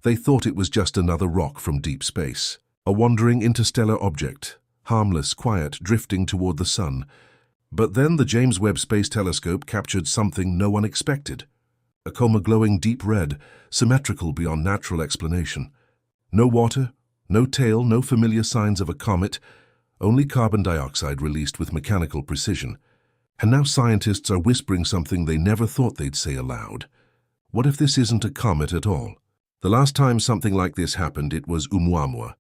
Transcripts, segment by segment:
They thought it was just another rock from deep space, a wandering interstellar object, harmless, quiet, drifting toward the sun. But then the James Webb Space Telescope captured something no one expected. A coma glowing deep red, symmetrical beyond natural explanation. No water, no tail, no familiar signs of a comet, only carbon dioxide released with mechanical precision. And now scientists are whispering something they never thought they'd say aloud. What if this isn't a comet at all? The last time something like this happened, it was Oumuamua,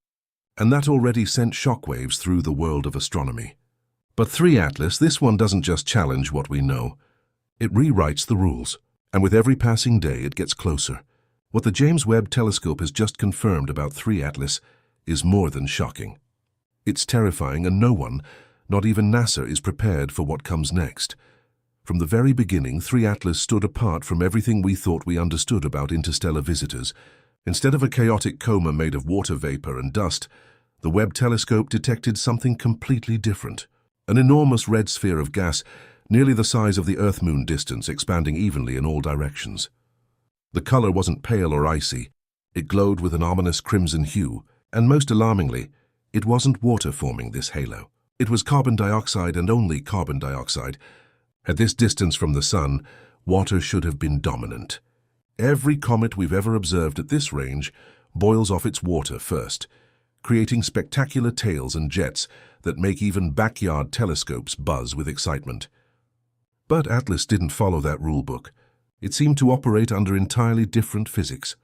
and that already sent shockwaves through the world of astronomy. But 3 Atlas, this one doesn't just challenge what we know. It rewrites the rules, and with every passing day it gets closer. What the James Webb Telescope has just confirmed about 3 Atlas is more than shocking. It's terrifying, and no one, not even NASA, is prepared for what comes next. From the very beginning, 3 Atlas stood apart from everything we thought we understood about interstellar visitors. Instead of a chaotic coma made of water vapor and dust, the Webb telescope detected something completely different. An enormous red sphere of gas, nearly the size of the Earth-Moon distance, expanding evenly in all directions. The color wasn't pale or icy. It glowed with an ominous crimson hue, and most alarmingly, it wasn't water forming this halo. It was carbon dioxide, and only carbon dioxide. At this distance from the sun, water should have been dominant. Every comet we've ever observed at this range boils off its water first, creating spectacular tails and jets that make even backyard telescopes buzz with excitement. But Atlas didn't follow that rulebook. It seemed to operate under entirely different physics.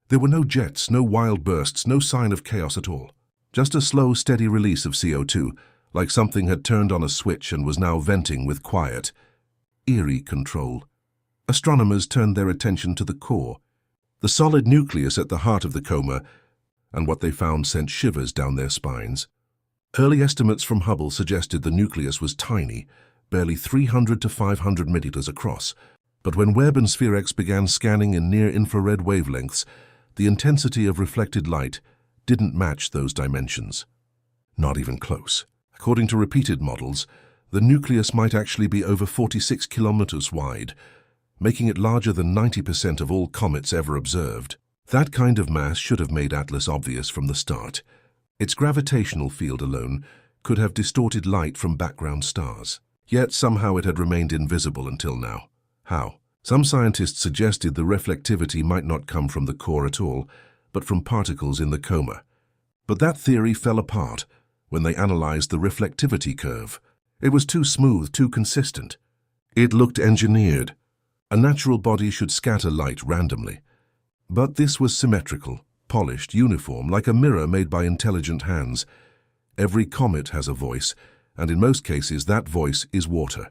There were no jets, no wild bursts, no sign of chaos at all. Just a slow, steady release of CO2, like something had turned on a switch and was now venting with quiet, eerie control. Astronomers turned their attention to the core, the solid nucleus at the heart of the coma, and what they found sent shivers down their spines. Early estimates from Hubble suggested the nucleus was tiny, barely 300 to 500 millimeters across. But when Webb and SphereX began scanning in near-infrared wavelengths, the intensity of reflected light didn't match those dimensions. Not even close. According to repeated models, the nucleus might actually be over 46 kilometers wide, making it larger than 90% of all comets ever observed. That kind of mass should have made Atlas obvious from the start. Its gravitational field alone could have distorted light from background stars. Yet somehow it had remained invisible until now. How? Some scientists suggested the reflectivity might not come from the core at all, but from particles in the coma. But that theory fell apart when they analyzed the reflectivity curve. It was too smooth, too consistent. It looked engineered. A natural body should scatter light randomly. But this was symmetrical, polished, uniform, like a mirror made by intelligent hands. Every comet has a voice, and in most cases that voice is water.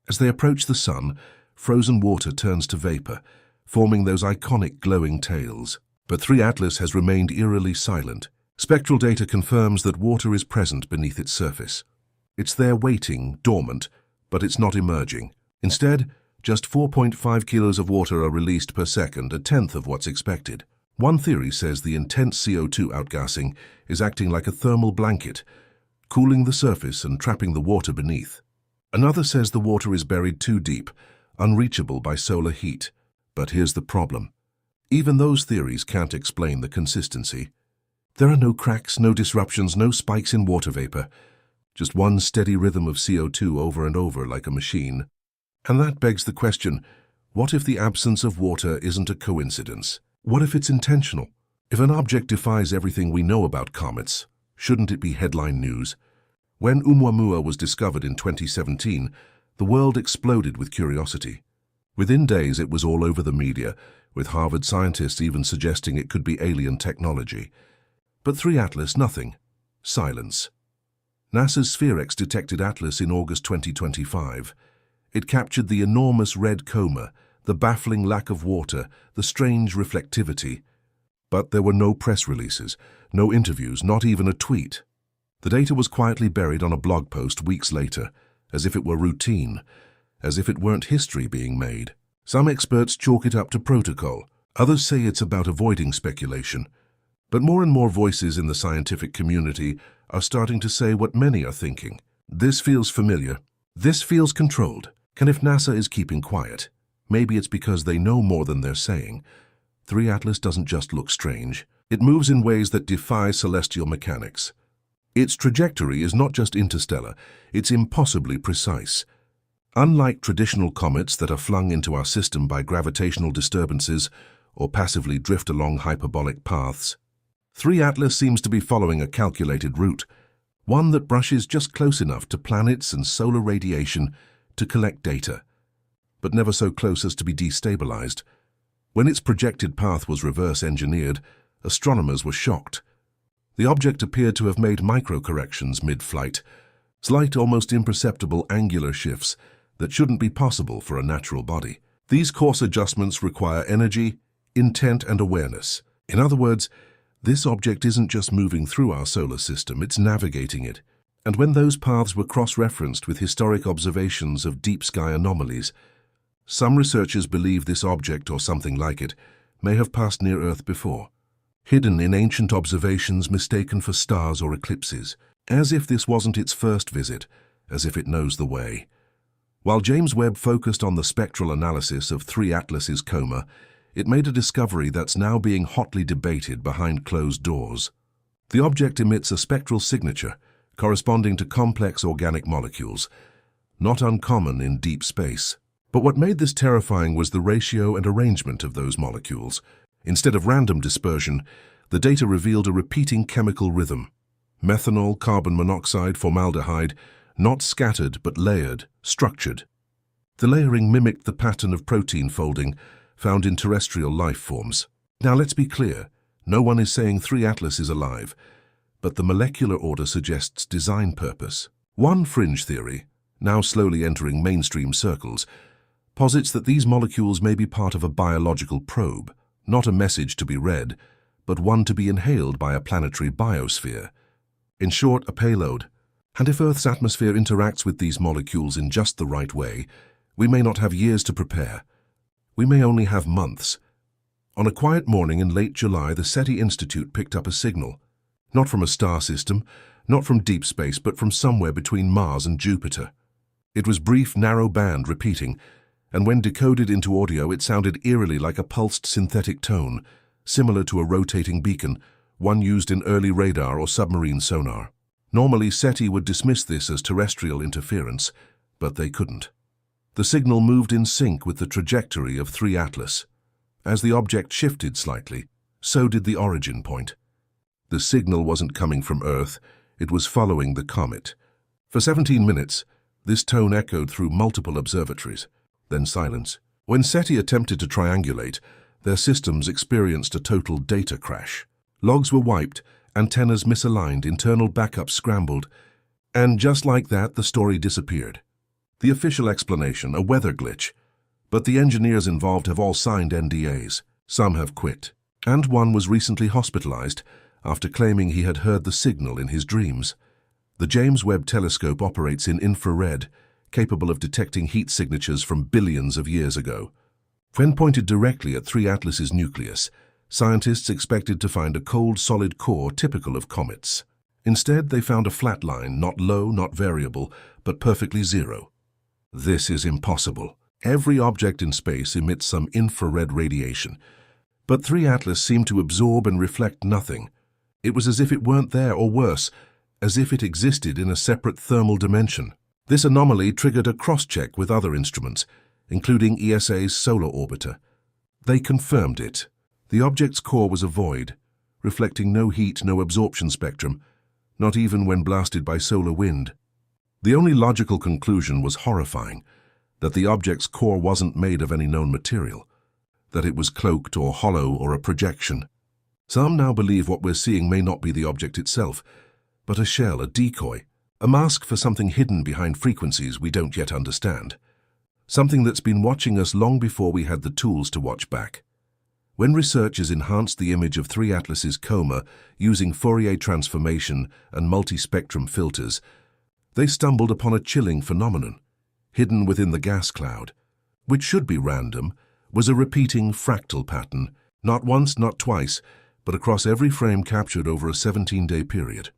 As they approach the sun, frozen water turns to vapor, forming those iconic glowing tails. But 3 Atlas has remained eerily silent. Spectral data confirms that water is present beneath its surface. It's there waiting, dormant, but it's not emerging. Instead, just 4.5 kilos of water are released per second, a tenth of what's expected. One theory says the intense CO2 outgassing is acting like a thermal blanket, cooling the surface and trapping the water beneath. Another says the water is buried too deep, unreachable by solar heat. But here's the problem. Even those theories can't explain the consistency. There are no cracks, no disruptions, no spikes in water vapor. Just one steady rhythm of CO2 over and over like a machine. And that begs the question, what if the absence of water isn't a coincidence? What if it's intentional? If an object defies everything we know about comets, shouldn't it be headline news? When Oumuamua was discovered in 2017, the world exploded with curiosity. Within days it was all over the media, with Harvard scientists even suggesting it could be alien technology. But 3 Atlas, nothing. Silence. NASA's SphereX detected Atlas in August 2025. It captured the enormous red coma, the baffling lack of water, the strange reflectivity. But there were no press releases, no interviews, not even a tweet. The data was quietly buried on a blog post weeks later, as if it were routine, as if it weren't history being made. Some experts chalk it up to protocol. Others say it's about avoiding speculation. But more and more voices in the scientific community are starting to say what many are thinking. This feels familiar. This feels controlled. And if NASA is keeping quiet, maybe it's because they know more than they're saying. 3 Atlas doesn't just look strange. It moves in ways that defy celestial mechanics. Its trajectory is not just interstellar, it's impossibly precise. Unlike traditional comets that are flung into our system by gravitational disturbances or passively drift along hyperbolic paths, 3 Atlas seems to be following a calculated route, one that brushes just close enough to planets and solar radiation to collect data, but never so close as to be destabilized. When its projected path was reverse-engineered, astronomers were shocked. The object appeared to have made micro-corrections mid-flight, slight, almost imperceptible angular shifts that shouldn't be possible for a natural body. These course adjustments require energy, intent, and awareness. In other words, this object isn't just moving through our solar system, it's navigating it. And when those paths were cross-referenced with historic observations of deep sky anomalies, some researchers believe this object, or something like it, may have passed near Earth before, hidden in ancient observations mistaken for stars or eclipses, as if this wasn't its first visit, as if it knows the way. While James Webb focused on the spectral analysis of 3 Atlas's coma, it made a discovery that's now being hotly debated behind closed doors. The object emits a spectral signature corresponding to complex organic molecules, not uncommon in deep space. But what made this terrifying was the ratio and arrangement of those molecules. Instead of random dispersion, the data revealed a repeating chemical rhythm. Methanol, carbon monoxide, formaldehyde, not scattered but layered, structured. The layering mimicked the pattern of protein folding found in terrestrial life forms. Now let's be clear, no one is saying 3 Atlas is alive, but the molecular order suggests design purpose. One fringe theory, now slowly entering mainstream circles, posits that these molecules may be part of a biological probe, not a message to be read, but one to be inhaled by a planetary biosphere. In short, a payload. And if Earth's atmosphere interacts with these molecules in just the right way, we may not have years to prepare. We may only have months. On a quiet morning in late July, the SETI Institute picked up a signal. Not from a star system, not from deep space, but from somewhere between Mars and Jupiter. It was brief, narrow band repeating, and when decoded into audio it sounded eerily like a pulsed synthetic tone, similar to a rotating beacon, one used in early radar or submarine sonar. Normally SETI would dismiss this as terrestrial interference, but they couldn't. The signal moved in sync with the trajectory of 3 Atlas. As the object shifted slightly, so did the origin point. The signal wasn't coming from Earth, it was following the comet. For 17 minutes, this tone echoed through multiple observatories. Then silence. When SETI attempted to triangulate, their systems experienced a total data crash. Logs were wiped, antennas misaligned, internal backups scrambled, and just like that, the story disappeared. The official explanation, a weather glitch, but the engineers involved have all signed NDAs. Some have quit, and one was recently hospitalized after claiming he had heard the signal in his dreams. The James Webb Telescope operates in infrared, capable of detecting heat signatures from billions of years ago. When pointed directly at 3 Atlas's nucleus, scientists expected to find a cold, solid core typical of comets. Instead, they found a flat line, not low, not variable, but perfectly zero. This is impossible. Every object in space emits some infrared radiation, but 3 Atlas seemed to absorb and reflect nothing. It was as if it weren't there, or worse, as if it existed in a separate thermal dimension. This anomaly triggered a cross-check with other instruments, including ESA's solar orbiter. They confirmed it. The object's core was a void, reflecting no heat, no absorption spectrum, not even when blasted by solar wind. The only logical conclusion was horrifying, that the object's core wasn't made of any known material, that it was cloaked or hollow or a projection. Some now believe what we're seeing may not be the object itself, but a shell, a decoy, a mask for something hidden behind frequencies we don't yet understand. Something that's been watching us long before we had the tools to watch back. When researchers enhanced the image of 3 Atlas's coma using Fourier transformation and multispectrum filters, they stumbled upon a chilling phenomenon. Hidden within the gas cloud, which should be random, was a repeating fractal pattern, not once, not twice, but across every frame captured over a 17-day period.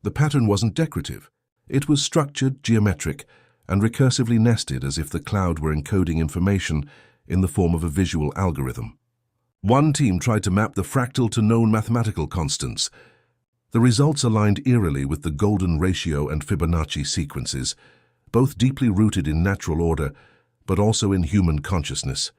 The pattern wasn't decorative. It was structured, geometric, and recursively nested as if the cloud were encoding information in the form of a visual algorithm. One team tried to map the fractal to known mathematical constants. The results aligned eerily with the golden ratio and Fibonacci sequences, both deeply rooted in natural order, but also in human consciousness.